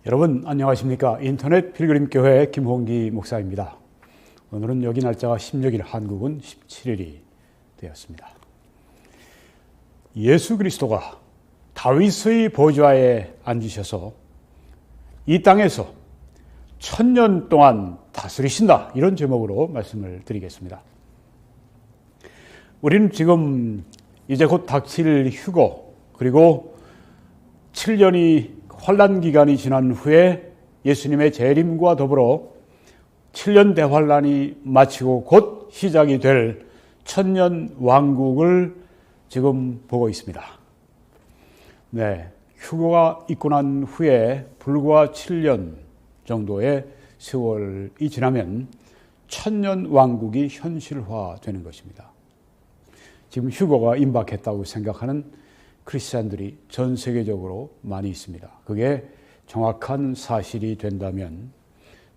여러분 안녕하십니까? 인터넷 필그림교회 김홍기 목사입니다. 오늘은 여기 날짜가 16일, 한국은 17일이 되었습니다. 예수 그리스도가 다윗의 보좌에 앉으셔서 이 땅에서 1000년 동안 다스리신다, 이런 제목으로 말씀을 드리겠습니다. 우리는 지금 이제 곧 닥칠 휴거, 그리고 7년이 환란 기간이 지난 후에 예수님의 재림과 더불어 7년 대환란이 마치고 곧 시작이 될 천년 왕국을 지금 보고 있습니다. 네, 휴거가 있고 난 후에 불과 7년 정도의 세월이 지나면 천년 왕국이 현실화되는 것입니다. 지금 휴거가 임박했다고 생각하는 크리스찬들이 전 세계적으로 많이 있습니다. 그게 정확한 사실이 된다면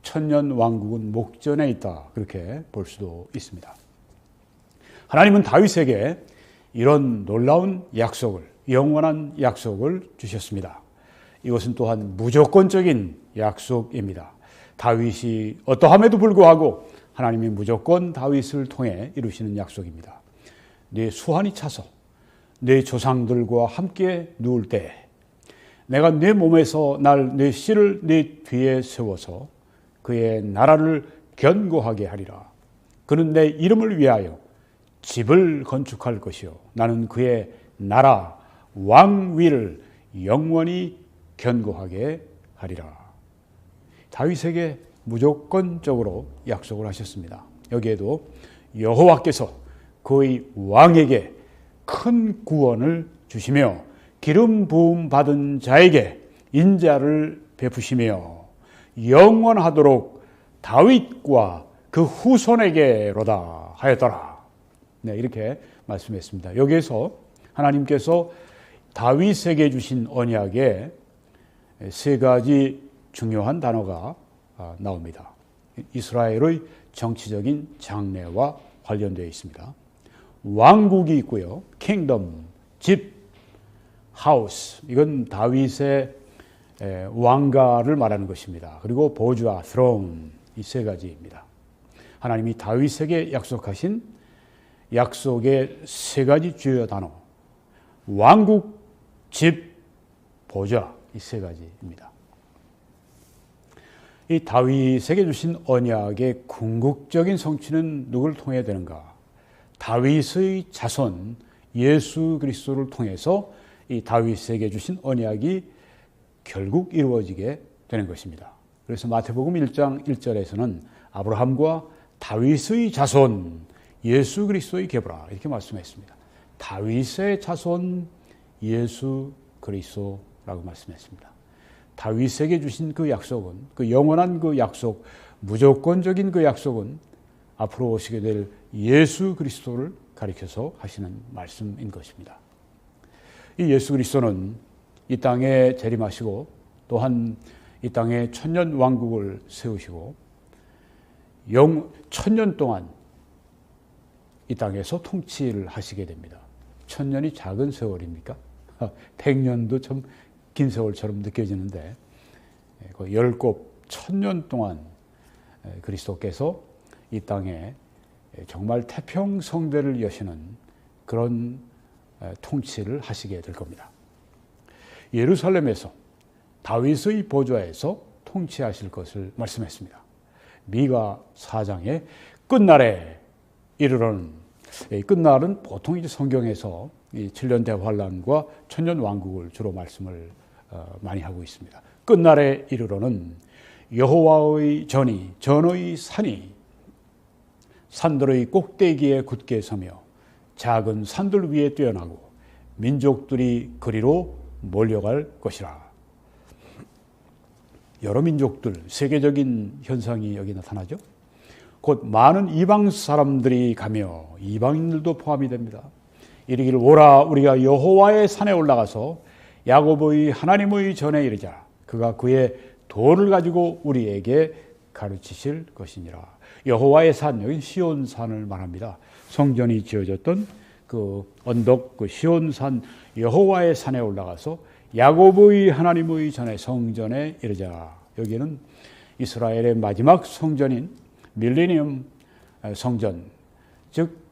천년 왕국은 목전에 있다, 그렇게 볼 수도 있습니다. 하나님은 다윗에게 이런 놀라운 약속을, 영원한 약속을 주셨습니다. 이것은 또한 무조건적인 약속입니다. 다윗이 어떠함에도 불구하고 하나님이 무조건 다윗을 통해 이루시는 약속입니다. 네 수완이 차서 내 조상들과 함께 누울 때 내가 내 몸에서 내 씨를 내 뒤에 세워서 그의 나라를 견고하게 하리라. 그는 내 이름을 위하여 집을 건축할 것이요 나는 그의 나라 왕위를 영원히 견고하게 하리라. 다윗에게 무조건적으로 약속을 하셨습니다. 여기에도 여호와께서 그의 왕에게 큰 구원을 주시며 기름 부음 받은 자에게 인자를 베푸시며 영원하도록 다윗과 그 후손에게로다 하였더라. 네, 이렇게 말씀했습니다. 여기에서 하나님께서 다윗에게 주신 언약에 세 가지 중요한 단어가 나옵니다. 이스라엘의 정치적인 장래와 관련되어 있습니다. 왕국이 있고요. 킹덤, 집, 하우스. 이건 다윗의 왕가를 말하는 것입니다. 그리고 보좌, throne. 이 세 가지입니다. 하나님이 다윗에게 약속하신 약속의 세 가지 주요 단어. 왕국, 집, 보좌. 이 세 가지입니다. 이 다윗에게 주신 언약의 궁극적인 성취는 누구를 통해 되는가? 다윗의 자손 예수 그리스도를 통해서 이 다윗에게 주신 언약이 결국 이루어지게 되는 것입니다. 그래서 마태복음 1장 1절에서는 아브라함과 다윗의 자손 예수 그리스도의 계보라, 이렇게 말씀했습니다. 다윗의 자손 예수 그리스도라고 말씀했습니다. 다윗에게 주신 그 약속은, 그 영원한 그 약속, 무조건적인 그 약속은 앞으로 오시게 될 예수 그리스도를 가리켜서 하시는 말씀인 것입니다. 이 예수 그리스도는 이 땅에 재림하시고 또한 이 땅에 천년 왕국을 세우시고 1000년 동안 이 땅에서 통치를 하시게 됩니다. 1000년이 작은 세월입니까? 100년도 좀 긴 세월처럼 느껴지는데 그 1000년 동안 그리스도께서 이 땅에 정말 태평성대를 여시는 그런 통치를 하시게 될 겁니다. 예루살렘에서 다윗의 보좌에서 통치하실 것을 말씀했습니다. 미가 4장에 끝날에 이르러는, 끝날은 보통 이제 성경에서 이 7년 대환란과 천년 왕국을 주로 말씀을 많이 하고 있습니다. 끝날에 이르러는 여호와의 전의 산이 산들의 꼭대기에 굳게 서며 작은 산들 위에 뛰어나고 민족들이 그리로 몰려갈 것이라. 여러 민족들, 세계적인 현상이 여기 나타나죠. 곧 많은 이방 사람들이 가며 이방인들도 포함이 됩니다. 이르기를 오라 우리가 여호와의 산에 올라가서 야곱의 하나님의 전에 이르자. 그가 그의 도를 가지고 우리에게 가르치실 것이니라. 여호와의 산, 여기 시온산을 말합니다. 성전이 지어졌던 그 언덕, 그 시온산, 여호와의 산에 올라가서 야곱의 하나님의 전에 성전에 이르자. 여기는 이스라엘의 마지막 성전인 밀레니엄 성전, 즉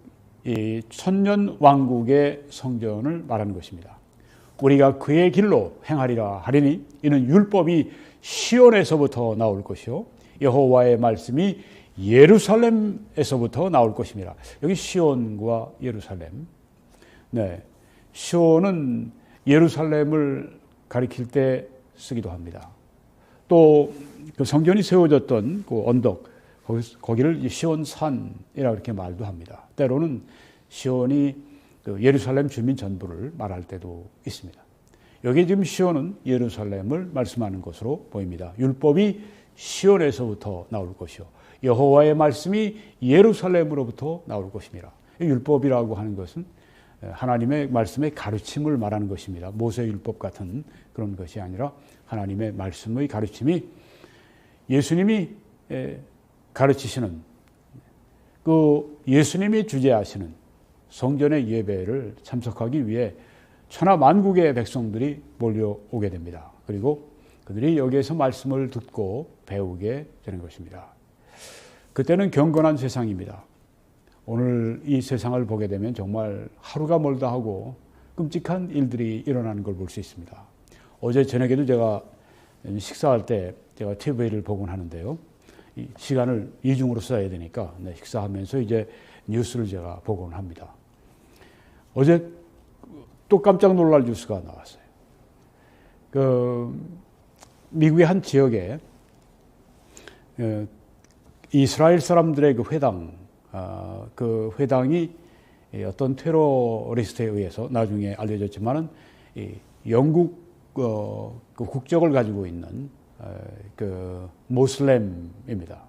이 천년 왕국의 성전을 말하는 것입니다. 우리가 그의 길로 행하리라 하리니 이는 율법이 시온에서부터 나올 것이요 여호와의 말씀이 예루살렘에서부터 나올 것입니다. 여기 시온과 예루살렘. 네, 시온은 예루살렘을 가리킬 때 쓰기도 합니다. 또 그 성전이 세워졌던 그 언덕, 거기를 시온산이라고 이렇게 말도 합니다. 때로는 시온이 그 예루살렘 주민 전부를 말할 때도 있습니다. 여기 지금 시온은 예루살렘을 말씀하는 것으로 보입니다. 율법이 시온에서부터 나올 것이요 여호와의 말씀이 예루살렘으로부터 나올 것입니다. 율법이라고 하는 것은 하나님의 말씀의 가르침을 말하는 것입니다. 모세율법 같은 그런 것이 아니라 하나님의 말씀의 가르침이 예수님이 가르치시는 그 예수님이 주재하시는 성전의 예배를 참석하기 위해 천하 만국의 백성들이 몰려오게 됩니다. 그리고 그들이 여기에서 말씀을 듣고 배우게 되는 것입니다. 그때는 경건한 세상입니다. 오늘 이 세상을 보게 되면 정말 하루가 멀다 하고 끔찍한 일들이 일어나는 걸 볼 수 있습니다. 어제 저녁에도 제가 식사할 때 제가 TV를 보곤 하는데요. 이 시간을 이중으로 써야 되니까 식사하면서 이제 뉴스를 제가 보곤 합니다. 어제 또 깜짝 놀랄 뉴스가 나왔어요. 미국의 한 지역에 이스라엘 사람들의 그 회당, 그 회당이 어떤 테러리스트에 의해서 나중에 알려졌지만은 영국 그 국적을 가지고 있는 그 모슬렘입니다.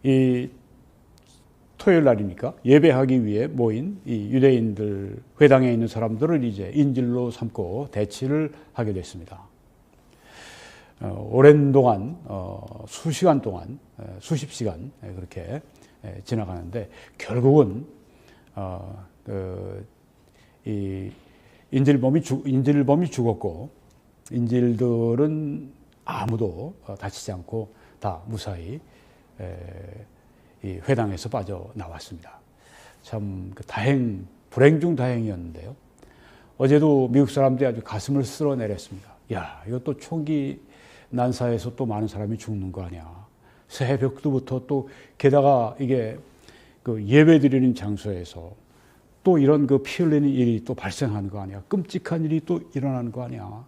이 토요일 날이니까 예배하기 위해 모인 이 유대인들 회당에 있는 사람들을 이제 인질로 삼고 대치를 하게 됐습니다. 오랜 동안 수시간 동안 수십 시간 그렇게 지나가는데 결국은 이 인질범이 죽었고 인질들은 아무도 다치지 않고 다 무사히 이 회당에서 빠져나왔습니다. 참 불행 중 다행이었는데요. 어제도 미국 사람들이 아주 가슴을 쓸어내렸습니다. 야, 이것도 총기 난사에서 또 많은 사람이 죽는 거 아니야. 새벽부터 또 게다가 이게 그 예배 드리는 장소에서 또 이런 그 피 흘리는 일이 또 발생하는 거 아니야. 끔찍한 일이 또 일어나는 거 아니야.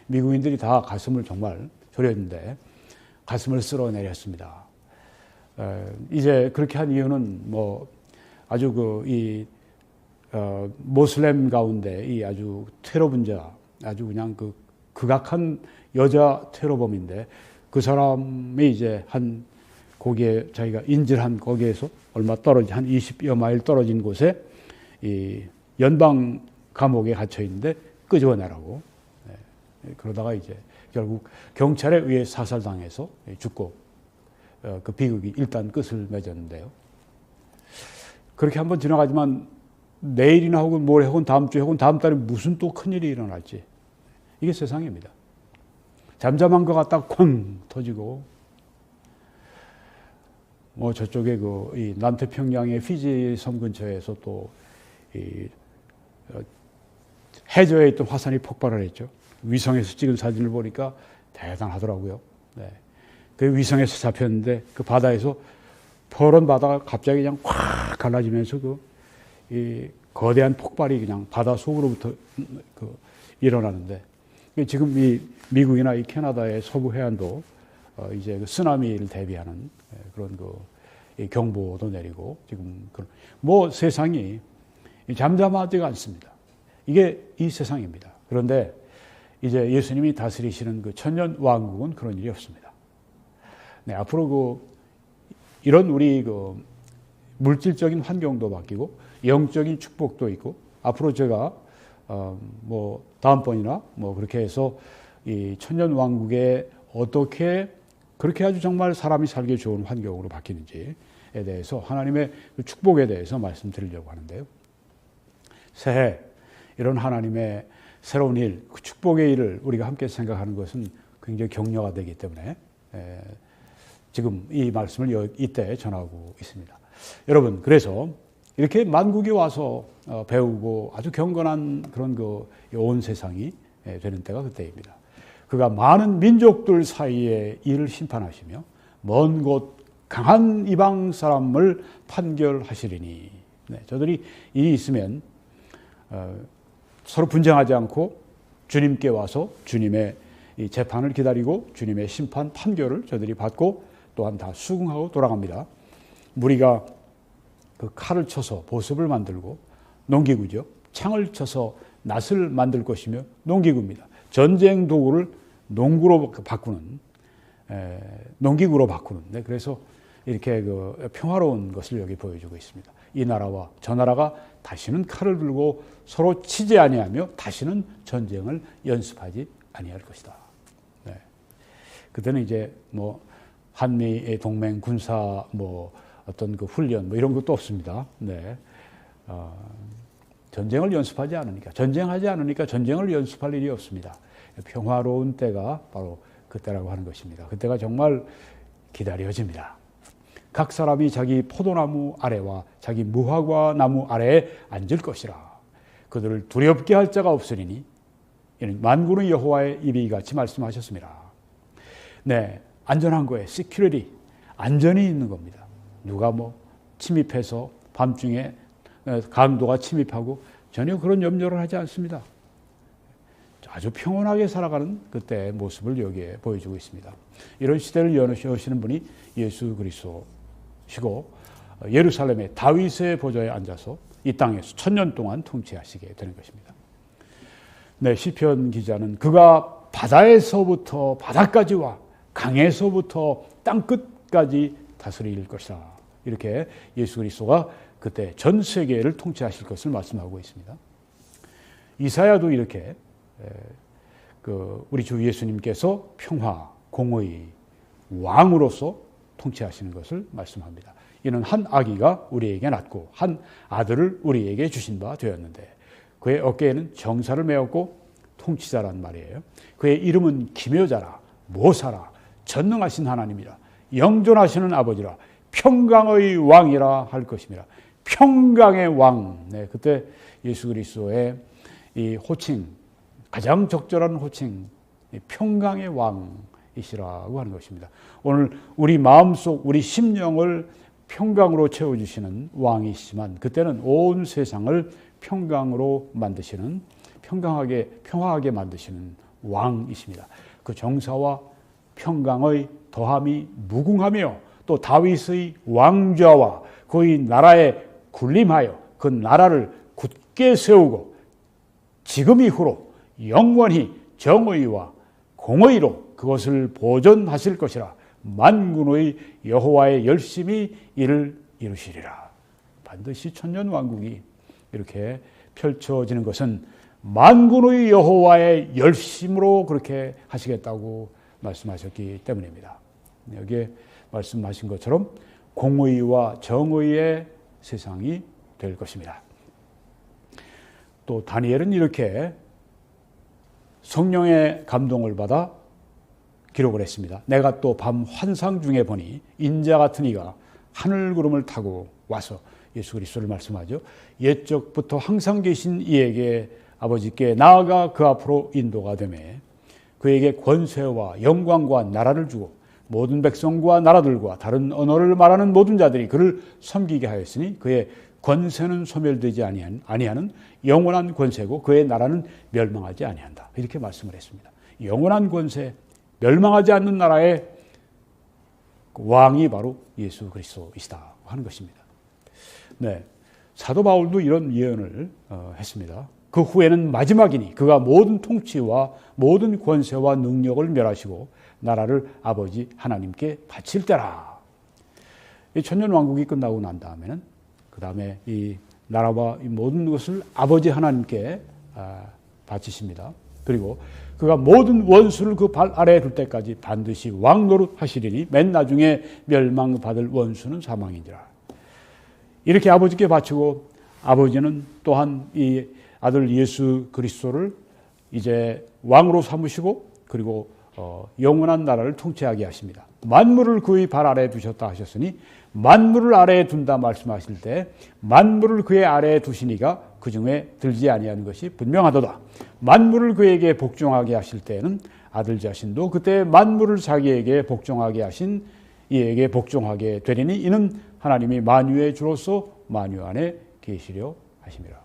미국인들이 다 가슴을 정말 졸였는데 가슴을 쓸어내렸습니다. 이제 그렇게 한 이유는 뭐 아주 모슬렘 가운데 이 아주 테러 분자, 아주 그냥 그 극악한 여자 테러범인데 그 사람이 이제 거기에 자기가 인질한 거기에서 얼마 떨어진 한 20여 마일 떨어진 곳에 이 연방 감옥에 갇혀 있는데 끄집어내라고. 그러다가 이제 결국 경찰에 의해 사살당해서 죽고 그 비극이 일단 끝을 맺었는데요. 그렇게 한번 지나가지만 내일이나 혹은 모레 혹은 다음 주에 혹은 다음 달에 무슨 또 큰일이 일어날지 이게 세상입니다. 잠잠한 것 같다 쾅 터지고 뭐 저쪽에 이 남태평양의 피지 섬 근처에서 또 해저에 있던 화산이 폭발을 했죠. 위성에서 찍은 사진을 보니까 대단하더라고요. 네. 그 위성에서 잡혔는데 그 바다에서 퍼런 바다가 갑자기 그냥 확 갈라지면서 이 거대한 폭발이 그냥 바다 속으로부터 일어나는데 지금 이 미국이나 이 캐나다의 서부 해안도 이제 그 쓰나미를 대비하는 그런 이 경보도 내리고 지금 뭐 세상이 잠잠하지가 않습니다. 이게 이 세상입니다. 그런데 이제 예수님이 다스리시는 그 천년 왕국은 그런 일이 없습니다. 네, 앞으로 이런 우리 물질적인 환경도 바뀌고 영적인 축복도 있고 앞으로 제가 뭐 다음번이나 뭐 그렇게 해서 이 천년 왕국에 어떻게 그렇게 아주 정말 사람이 살기 좋은 환경으로 바뀌는지에 대해서 하나님의 축복에 대해서 말씀드리려고 하는데요. 새해 이런 하나님의 새로운 일, 그 축복의 일을 우리가 함께 생각하는 것은 굉장히 격려가 되기 때문에 지금 이 말씀을 이때 전하고 있습니다. 여러분, 그래서 이렇게 만국에 와서 배우고 아주 경건한 그런 온 세상이 되는 때가 그때입니다. 그가 많은 민족들 사이에 이를 심판하시며 먼 곳 강한 이방 사람을 판결하시리니. 저들이 일이 있으면 서로 분쟁하지 않고 주님께 와서 주님의 이 재판을 기다리고 주님의 심판 판결을 저들이 받고 또한 다 수긍하고 돌아갑니다. 무리가 그 칼을 쳐서 보습을 만들고 농기구죠. 창을 쳐서 낫을 만들 것이며 농기구입니다. 전쟁 도구를 농기구로 바꾸는. 그래서 이렇게 평화로운 것을 여기 보여주고 있습니다. 이 나라와 저 나라가 다시는 칼을 들고 서로 치지 아니하며 다시는 전쟁을 연습하지 아니할 것이다. 그때는 이제 한미의 동맹 군사 어떤 훈련 이런 것도 없습니다. 전쟁을 연습하지 않으니까, 전쟁하지 않으니까 전쟁을 연습할 일이 없습니다. 평화로운 때가 바로 그때라고 하는 것입니다. 그때가 정말 기다려집니다. 각 사람이 자기 포도나무 아래와 자기 무화과 나무 아래에 앉을 것이라. 그들을 두렵게 할 자가 없으리니 이는 만군의 여호와의 입이 같이 말씀하셨습니다. 안전한 거예요. 시큐리티, 안전이 있는 겁니다. 누가 침입해서 밤중에 강도가 침입하고 전혀 그런 염려를 하지 않습니다. 아주 평온하게 살아가는 그때의 모습을 여기에 보여주고 있습니다. 이런 시대를 여시는 분이 예수 그리스도시고 예루살렘의 다윗의 보좌에 앉아서 이 땅에서 1000년 동안 통치하시게 되는 것입니다. 시편 기자는 그가 바다에서부터 바다까지와 강에서부터 땅 끝까지 다스릴 것이다. 이렇게 예수 그리스도가 그때 전 세계를 통치하실 것을 말씀하고 있습니다. 이사야도 이렇게 우리 주 예수님께서 평화, 공의, 왕으로서 통치하시는 것을 말씀합니다. 이는 한 아기가 우리에게 낳고 한 아들을 우리에게 주신 바 되었는데 그의 어깨에는 정사를 메었고 통치자란 말이에요. 그의 이름은 기묘자라, 모사라, 전능하신 하나님이라, 영존하시는 아버지라, 평강의 왕이라 할 것입니다. 평강의 왕. 그때 예수 그리스도의 이 호칭, 가장 적절한 호칭, 평강의 왕이시라고 하는 것입니다. 오늘 우리 마음속, 우리 심령을 평강으로 채워주시는 왕이시지만 그때는 온 세상을 평강으로 만드시는, 평화하게 만드시는 왕이십니다. 그 정사와 평강의 더함이 무궁하며 또 다윗의 왕좌와 그의 나라에 군림하여 그 나라를 굳게 세우고 지금 이후로 영원히 정의와 공의로 그것을 보존하실 것이라. 만군의 여호와의 열심히 이를 이루시리라. 반드시 천년왕국이 이렇게 펼쳐지는 것은 만군의 여호와의 열심으로 그렇게 하시겠다고 말씀하셨기 때문입니다. 여기에 말씀하신 것처럼 공의와 정의의 세상이 될 것입니다. 또 다니엘은 이렇게 성령의 감동을 받아 기록을 했습니다. 내가 또 밤 환상 중에 보니 인자 같은 이가 하늘 구름을 타고 와서, 예수 그리스도를 말씀하죠. 옛적부터 항상 계신 이에게 아버지께 나아가 그 앞으로 인도가 되매 그에게 권세와 영광과 나라를 주고 모든 백성과 나라들과 다른 언어를 말하는 모든 자들이 그를 섬기게 하였으니 그의 권세는 소멸되지 아니하는 영원한 권세고 그의 나라는 멸망하지 아니한다. 이렇게 말씀을 했습니다. 영원한 권세, 멸망하지 않는 나라의 왕이 바로 예수 그리스도이시다 하는 것입니다. 사도 바울도 이런 예언을 했습니다. 그 후에는 마지막이니 그가 모든 통치와 모든 권세와 능력을 멸하시고 나라를 아버지 하나님께 바칠 때라. 이 천년왕국이 끝나고 난 다음에는 그 다음에 이 나라와 이 모든 것을 아버지 하나님께 바치십니다. 그리고 그가 모든 원수를 그 발 아래에 둘 때까지 반드시 왕노릇 하시리니 맨 나중에 멸망받을 원수는 사망이니라. 이렇게 아버지께 바치고 아버지는 또한 이 아들 예수 그리스도를 이제 왕으로 삼으시고 그리고 영원한 나라를 통치하게 하십니다. 만물을 그의 발 아래에 두셨다 하셨으니 만물을 아래에 둔다 말씀하실 때 만물을 그의 아래에 두시니가 그 중에 들지 아니하는 것이 분명하도다. 만물을 그에게 복종하게 하실 때에는 아들 자신도 그때 만물을 자기에게 복종하게 하신 이에게 복종하게 되리니 이는 하나님이 만유의 주로서 만유 안에 계시려 하심이라.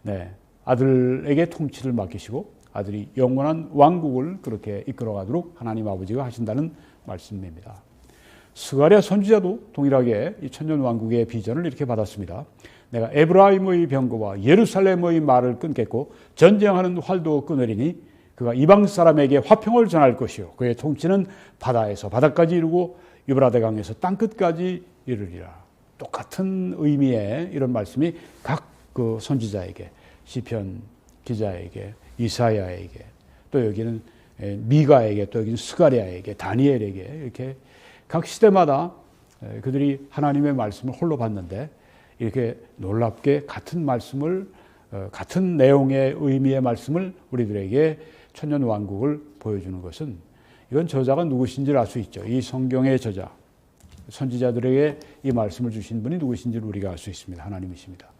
네, 아들에게 통치를 맡기시고 아들이 영원한 왕국을 그렇게 이끌어가도록 하나님 아버지가 하신다는 말씀입니다. 스가랴 선지자도 동일하게 이 천년왕국의 비전을 이렇게 받았습니다. 내가 에브라임의 병거와 예루살렘의 말을 끊겠고 전쟁하는 활도 끊으리니 그가 이방 사람에게 화평을 전할 것이요 그의 통치는 바다에서 바다까지 이르고 유브라데강에서 땅끝까지 이르리라. 똑같은 의미의 이런 말씀이 각 그 선지자에게, 시편 기자에게, 이사야에게, 또 여기는 미가에게, 또 여기는 스가랴에게, 다니엘에게 이렇게 각 시대마다 그들이 하나님의 말씀을 홀로 받는데 이렇게 놀랍게 같은 말씀을, 같은 내용의 의미의 말씀을 우리들에게 천년왕국을 보여주는 것은 이건 저자가 누구신지를 알 수 있죠. 이 성경의 저자, 선지자들에게 이 말씀을 주신 분이 누구신지를 우리가 알 수 있습니다. 하나님이십니다.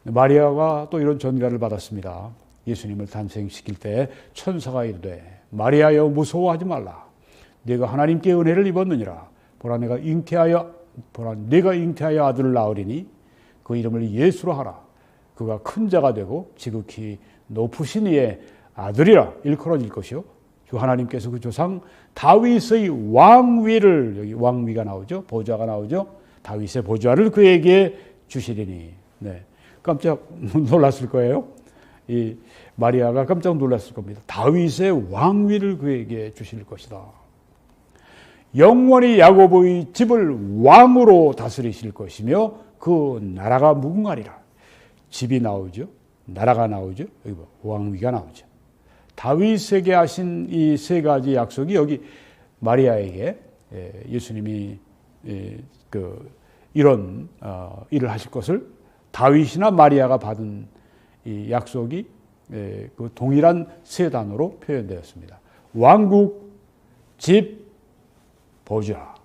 마리아가 또 이런 전가를 받았습니다. 예수님을 탄생시킬 때 천사가 이르되 마리아여 무서워하지 말라. 네가 하나님께 은혜를 입었느니라. 보라 내가 잉태하여 아들을 낳으리니 그 이름을 예수로 하라. 그가 큰 자가 되고 지극히 높으신 이의 아들이라 일컬어질 것이요 주 하나님께서 그 조상 다윗의 왕위를, 여기 왕위가 나오죠. 보좌가 나오죠. 다윗의 보좌를 그에게 주시리니. 네. 깜짝 놀랐을 거예요. 이 마리아가 깜짝 놀랐을 겁니다. 다윗의 왕위를 그에게 주실 것이다. 영원히 야곱의 집을 왕으로 다스리실 것이며 그 나라가 무궁하리라. 집이 나오죠. 나라가 나오죠. 여기 왕위가 나오죠. 다윗에게 하신 이 세 가지 약속이 여기 마리아에게 예수님이 이런 일을 하실 것을 다윗이나 마리아가 받은 이 약속이 그 동일한 세 단어로 표현되었습니다. 왕국, 집, 보좌.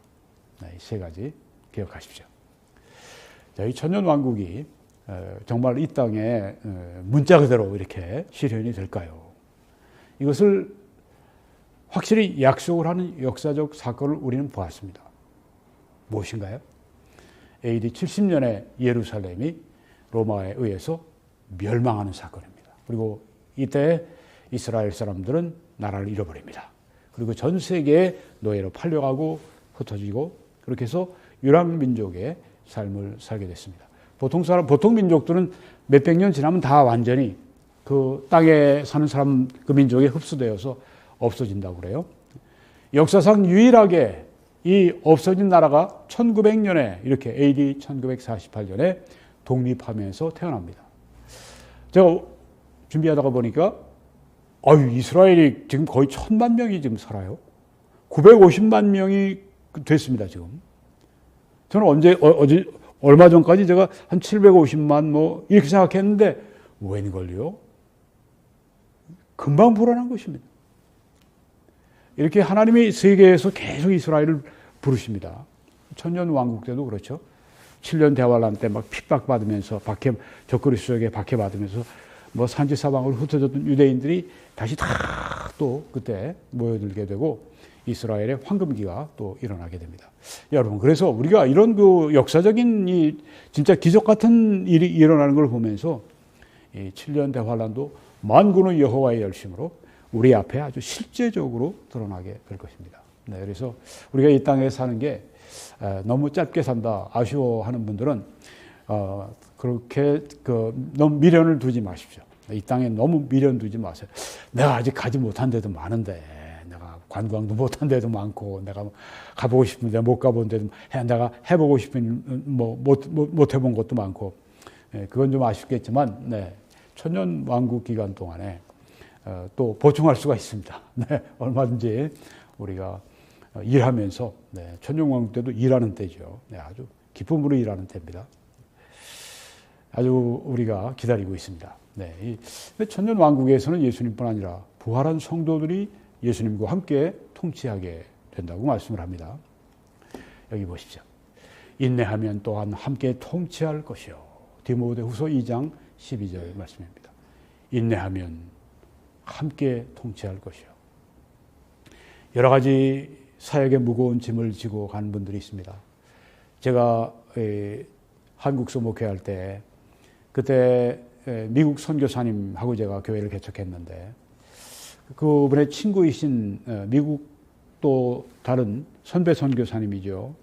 이 세 가지 기억하십시오. 자, 이 천년왕국이 정말 이 땅에 문자 그대로 이렇게 실현이 될까요? 이것을 확실히 약속을 하는 역사적 사건을 우리는 보았습니다. 무엇인가요? AD 70년에 예루살렘이 로마에 의해서 멸망하는 사건입니다. 그리고 이때 이스라엘 사람들은 나라를 잃어버립니다. 그리고 전 세계에 노예로 팔려가고 흩어지고 그렇게 해서 유랑민족의 삶을 살게 됐습니다. 보통 민족들은 몇백 년 지나면 다 완전히 그 땅에 사는 사람, 그 민족에 흡수되어서 없어진다고 그래요. 역사상 유일하게 이 없어진 나라가 1900년에 이렇게 AD 1948년에 독립하면서 태어납니다. 제가 준비하다가 보니까 이스라엘이 지금 거의 1000만 명이 지금 살아요. 950만 명이 됐습니다, 지금. 저는 얼마 전까지 제가 한 750만 이렇게 생각했는데 웬걸요? 금방 불어난 것입니다. 이렇게 하나님이 세계에서 계속 이스라엘을 부르십니다. 천년왕국 때도 그렇죠. 7년 대환란 때 막 핍박받으면서 적그리 수역에 박해받으면서 산지사방으로 흩어졌던 유대인들이 다시 다 또 그때 모여들게 되고 이스라엘의 황금기가 또 일어나게 됩니다. 여러분, 그래서 우리가 이런 그 역사적인 이 진짜 기적 같은 일이 일어나는 걸 보면서 이 7년 대환란도 만군의 여호와의 열심으로 우리 앞에 아주 실제적으로 드러나게 될 것입니다. 네, 그래서 우리가 이 땅에 사는 게 너무 짧게 산다 아쉬워하는 분들은 그렇게 너무 미련을 두지 마십시오. 이 땅에 너무 미련 두지 마세요. 내가 아직 가지 못한 데도 많은데, 내가 관광도 못한 데도 많고, 내가 가보고 싶은데 못 가본 데도, 내가 해보고 싶은 못 해본 것도 많고, 그건 좀 아쉽겠지만, 네, 천년 왕국 기간 동안에 또 보충할 수가 있습니다. 네, 얼마든지 우리가 일하면서, 네, 천년 왕국 때도 일하는 때죠. 네, 아주 기쁨으로 일하는 때입니다. 아주 우리가 기다리고 있습니다. 네, 이 천년왕국에서는 예수님뿐 아니라 부활한 성도들이 예수님과 함께 통치하게 된다고 말씀을 합니다. 여기 보십시오. 인내하면 또한 함께 통치할 것이요. 디모데후서 2장 12절 말씀입니다. 인내하면 함께 통치할 것이요. 여러 가지 사역에 무거운 짐을 지고 간 분들이 있습니다. 제가 한국서 목회할 때 그때 미국 선교사님하고 제가 교회를 개척했는데 그분의 친구이신 미국 또 다른 선배 선교사님이죠.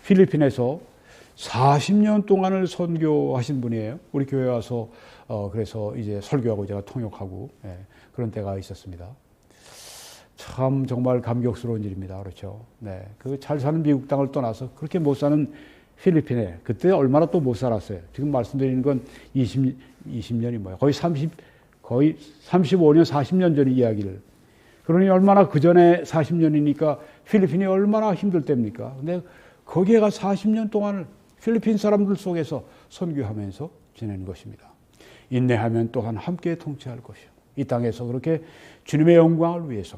필리핀에서 40년 동안을 선교하신 분이에요. 우리 교회 와서 그래서 이제 설교하고 제가 통역하고 그런 때가 있었습니다. 참 정말 감격스러운 일입니다. 그렇죠. 네. 그 잘 사는 미국 땅을 떠나서 그렇게 못 사는 필리핀에 그때 얼마나 또 못 살았어요. 지금 말씀드리는 건 20년이 뭐야. 거의 35년, 40년 전 이야기를. 그러니 얼마나 그 전에 40년이니까 필리핀이 얼마나 힘들 때입니까? 근데 거기에 가 40년 동안을 필리핀 사람들 속에서 선교하면서 지내는 것입니다. 인내하면 또한 함께 통치할 것이요. 이 땅에서 그렇게 주님의 영광을 위해서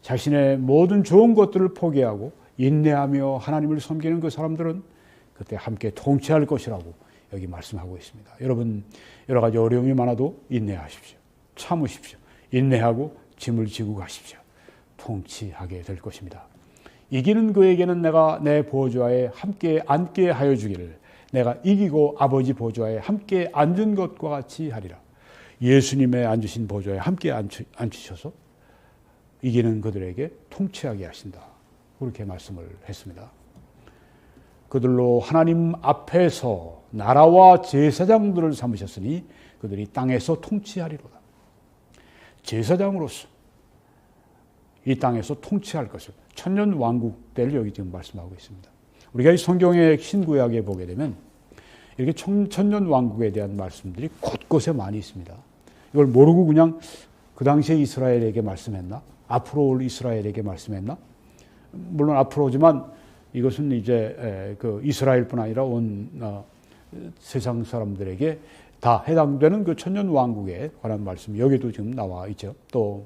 자신의 모든 좋은 것들을 포기하고 인내하며 하나님을 섬기는 그 사람들은 그때 함께 통치할 것이라고 여기 말씀하고 있습니다. 여러분 여러 가지 어려움이 많아도 인내하십시오. 참으십시오. 인내하고 짐을 지고 가십시오. 통치하게 될 것입니다. 이기는 그에게는 내가 내 보좌에 함께 앉게 하여 주기를 내가 이기고 아버지 보좌에 함께 앉은 것과 같이 하리라. 예수님의 앉으신 보좌에 함께 앉히셔서 이기는 그들에게 통치하게 하신다. 그렇게 말씀을 했습니다. 그들로 하나님 앞에서 나라와 제사장들을 삼으셨으니 그들이 땅에서 통치하리로다. 제사장으로서 이 땅에서 통치할 것을 천년 왕국 때를 여기 지금 말씀하고 있습니다. 우리가 이 성경의 신구약에 보게 되면 이렇게 천년 왕국에 대한 말씀들이 곳곳에 많이 있습니다. 이걸 모르고 그냥 그 당시에 이스라엘에게 말씀했나? 앞으로 올 이스라엘에게 말씀했나? 물론 앞으로지만 이것은 이제 그 이스라엘뿐 아니라 온 세상 사람들에게 다 해당되는 그 천년 왕국에 관한 말씀이 여기도 지금 나와 있죠. 또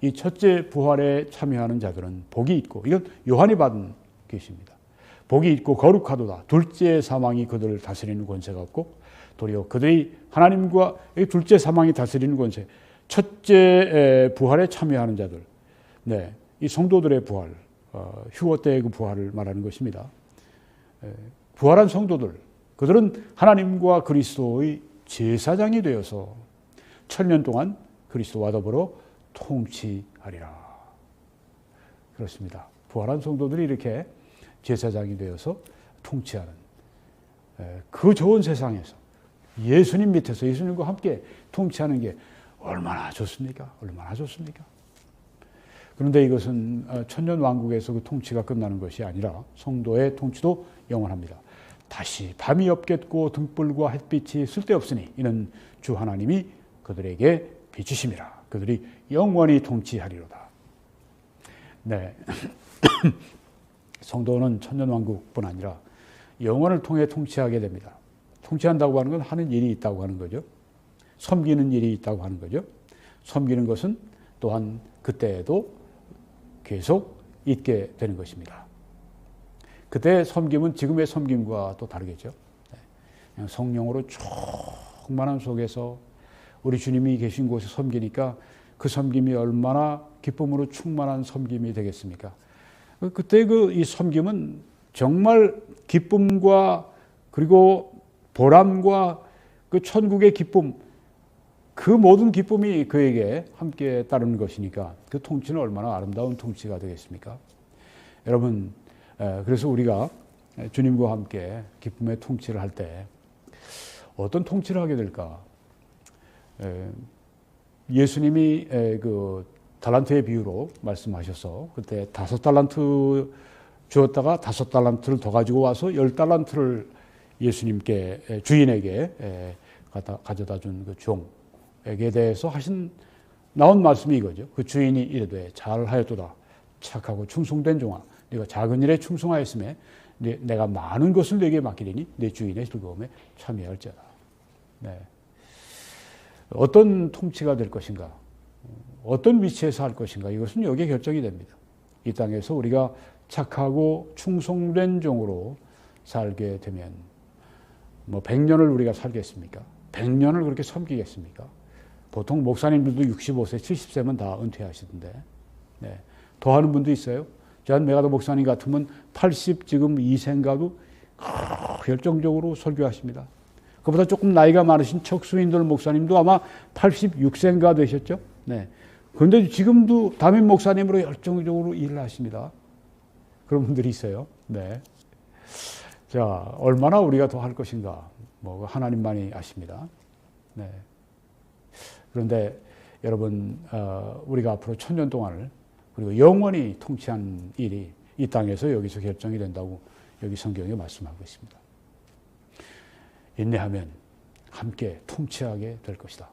이 첫째 부활에 참여하는 자들은 복이 있고, 이건 요한이 받은 계시입니다. 복이 있고 거룩하도다. 둘째 사망이 그들을 다스리는 권세가 없고 도리어 그들이 하나님과 둘째 사망이 다스리는 권세, 첫째 부활에 참여하는 자들, 네, 이 성도들의 부활, 휴거 때의 그 부활을 말하는 것입니다. 부활한 성도들, 그들은 하나님과 그리스도의 제사장이 되어서 천년 동안 그리스도와 더불어 통치하리라. 그렇습니다. 부활한 성도들이 이렇게 제사장이 되어서 통치하는 그 좋은 세상에서 예수님 밑에서 예수님과 함께 통치하는 게 얼마나 좋습니까? 얼마나 좋습니까? 그런데 이것은 천년 왕국에서 그 통치가 끝나는 것이 아니라 성도의 통치도 영원합니다. 다시 밤이 없겠고 등불과 햇빛이 쓸데없으니 이는 주 하나님이 그들에게 비추심이라. 그들이 영원히 통치하리로다. 네. 성도는 천년왕국뿐 아니라 영원을 통해 통치하게 됩니다. 통치한다고 하는 건 하는 일이 있다고 하는 거죠. 섬기는 일이 있다고 하는 거죠. 섬기는 것은 또한 그때에도 계속 있게 되는 것입니다. 그때의 섬김은 지금의 섬김과 또 다르겠죠. 그냥 성령으로 충만한 속에서 우리 주님이 계신 곳에 섬기니까 그 섬김이 얼마나 기쁨으로 충만한 섬김이 되겠습니까? 그때 이 섬김은 정말 기쁨과 그리고 보람과 그 천국의 기쁨, 그 모든 기쁨이 그에게 함께 따르는 것이니까 그 통치는 얼마나 아름다운 통치가 되겠습니까? 여러분, 그래서 우리가 주님과 함께 기쁨의 통치를 할 때 어떤 통치를 하게 될까? 예수님이 그 달란트의 비유로 말씀하셔서 그때 5달란트 주었다가 5달란트를 더 가지고 와서 10달란트를 예수님께 주인에게 가져다 준 그 종에게 대해서 나온 말씀이 이거죠. 그 주인이 이르되 잘하였도다. 착하고 충성된 종아, 네가 작은 일에 충성하였음에 내가 많은 것을 네게 맡기리니 내 주인의 즐거움에 참여할지어다. 네. 어떤 통치가 될 것인가, 어떤 위치에서 할 것인가, 이것은 여기에 결정이 됩니다. 이 땅에서 우리가 착하고 충성된 종으로 살게 되면 100년을 우리가 살겠습니까? 100년을 그렇게 섬기겠습니까? 보통 목사님들도 65세, 70세면 다 은퇴하시던데, 네. 더 하는 분도 있어요. 존 메가더 목사님 같으면 80 지금 2세인가도 열정적으로 설교하십니다. 그보다 조금 나이가 많으신 척수인들 목사님도 아마 86세인가 되셨죠. 네. 그런데 지금도 담임 목사님으로 열정적으로 일을 하십니다. 그런 분들이 있어요. 네. 자, 얼마나 우리가 더 할 것인가, 하나님만이 아십니다. 네. 그런데 여러분, 우리가 앞으로 1000년 동안을 그리고 영원히 통치한 일이 이 땅에서 여기서 결정이 된다고 여기 성경에 말씀하고 있습니다. 인내하면 함께 통치하게 될 것이다.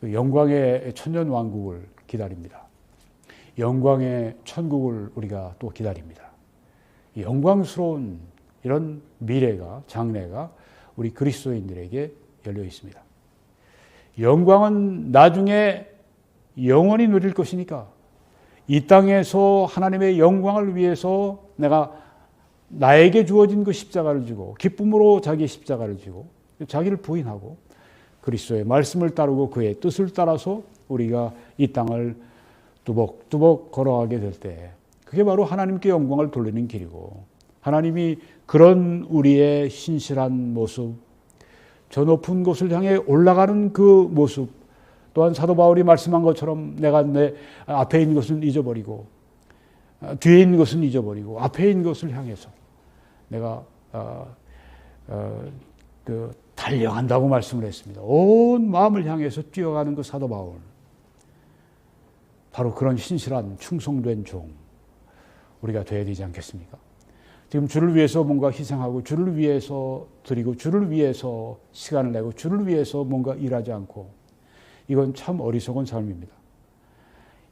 영광의 천년 왕국을 기다립니다. 영광의 천국을 우리가 또 기다립니다. 영광스러운 이런 미래가, 장래가 우리 그리스도인들에게 열려 있습니다. 영광은 나중에 영원히 누릴 것이니까 이 땅에서 하나님의 영광을 위해서 나에게 주어진 그 십자가를 지고 기쁨으로 자기의 십자가를 지고 자기를 부인하고 그리스도의 말씀을 따르고 그의 뜻을 따라서 우리가 이 땅을 뚜벅뚜벅 걸어가게 될 때 그게 바로 하나님께 영광을 돌리는 길이고 하나님이 그런 우리의 신실한 모습, 저 높은 곳을 향해 올라가는 그 모습, 또한 사도 바울이 말씀한 것처럼 내가 내 앞에 있는 것은 잊어버리고 뒤에 있는 것은 잊어버리고 앞에 있는 것을 향해서 내가 달려간다고 말씀을 했습니다. 온 마음을 향해서 뛰어가는 그 사도 바울, 바로 그런 신실한 충성된 종 우리가 되어야 되지 않겠습니까? 지금 주를 위해서 뭔가 희생하고 주를 위해서 드리고 주를 위해서 시간을 내고 주를 위해서 뭔가 일하지 않고 이건 참 어리석은 삶입니다.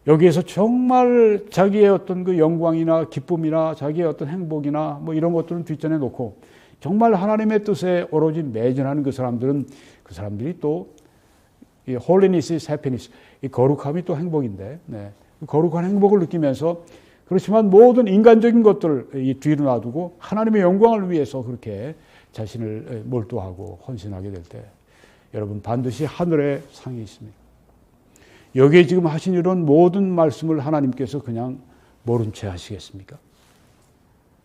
여기에서 정말 자기의 어떤 그 영광이나 기쁨이나 자기의 어떤 행복이나 이런 것들은 뒷전에 놓고 정말 하나님의 뜻에 오로지 매진하는 그 사람들이 또 이 holiness is happiness, 이 거룩함이 또 행복인데, 네. 거룩한 행복을 느끼면서 그렇지만 모든 인간적인 것들을 이 뒤로 놔두고 하나님의 영광을 위해서 그렇게 자신을 몰두하고 헌신하게 될 때 여러분 반드시 하늘에 상이 있습니다. 여기에 지금 하신 이런 모든 말씀을 하나님께서 그냥 모른 채 하시겠습니까?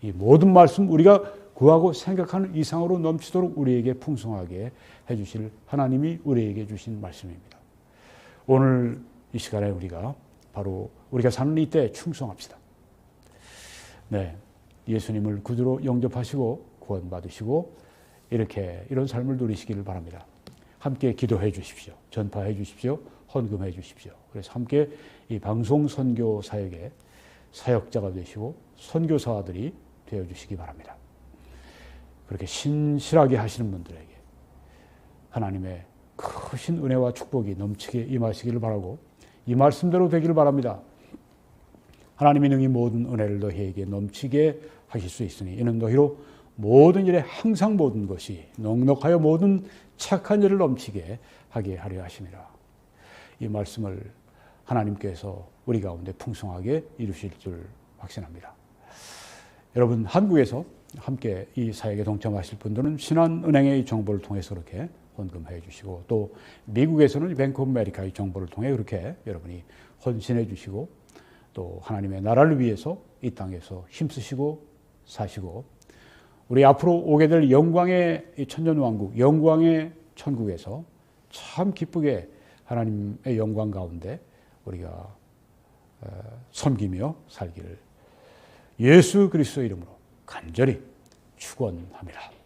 이 모든 말씀 우리가 구하고 생각하는 이상으로 넘치도록 우리에게 풍성하게 해주실 하나님이 우리에게 주신 말씀입니다. 오늘 이 시간에 우리가 바로 우리가 사는 이때에 충성합시다. 네, 예수님을 구주로 영접하시고 구원받으시고 이런 삶을 누리시기를 바랍니다. 함께 기도해 주십시오. 전파해 주십시오. 헌금해 주십시오. 그래서 함께 이 방송 선교 사역의 사역자가 되시고 선교사들이 되어주시기 바랍니다. 그렇게 신실하게 하시는 분들에게 하나님의 크신 은혜와 축복이 넘치게 임하시기를 바라고 이 말씀대로 되기를 바랍니다. 하나님이 능히 모든 은혜를 너희에게 넘치게 하실 수 있으니 이는 너희로 모든 일에 항상 모든 것이 넉넉하여 모든 착한 일을 넘치게 하게 하려 하심이라. 이 말씀을 하나님께서 우리 가운데 풍성하게 이루실 줄 확신합니다. 여러분 한국에서 함께 이 사역에 동참하실 분들은 신한은행의 정보를 통해서 그렇게 헌금해 주시고 또 미국에서는 뱅크 오브 아메리카의 정보를 통해 그렇게 여러분이 헌신해 주시고 또 하나님의 나라를 위해서 이 땅에서 힘쓰시고 사시고 우리 앞으로 오게 될 영광의 천년왕국, 영광의 천국에서 참 기쁘게 하나님의 영광 가운데 우리가 섬기며 살기를 예수 그리스도의 이름으로 간절히 축원합니다.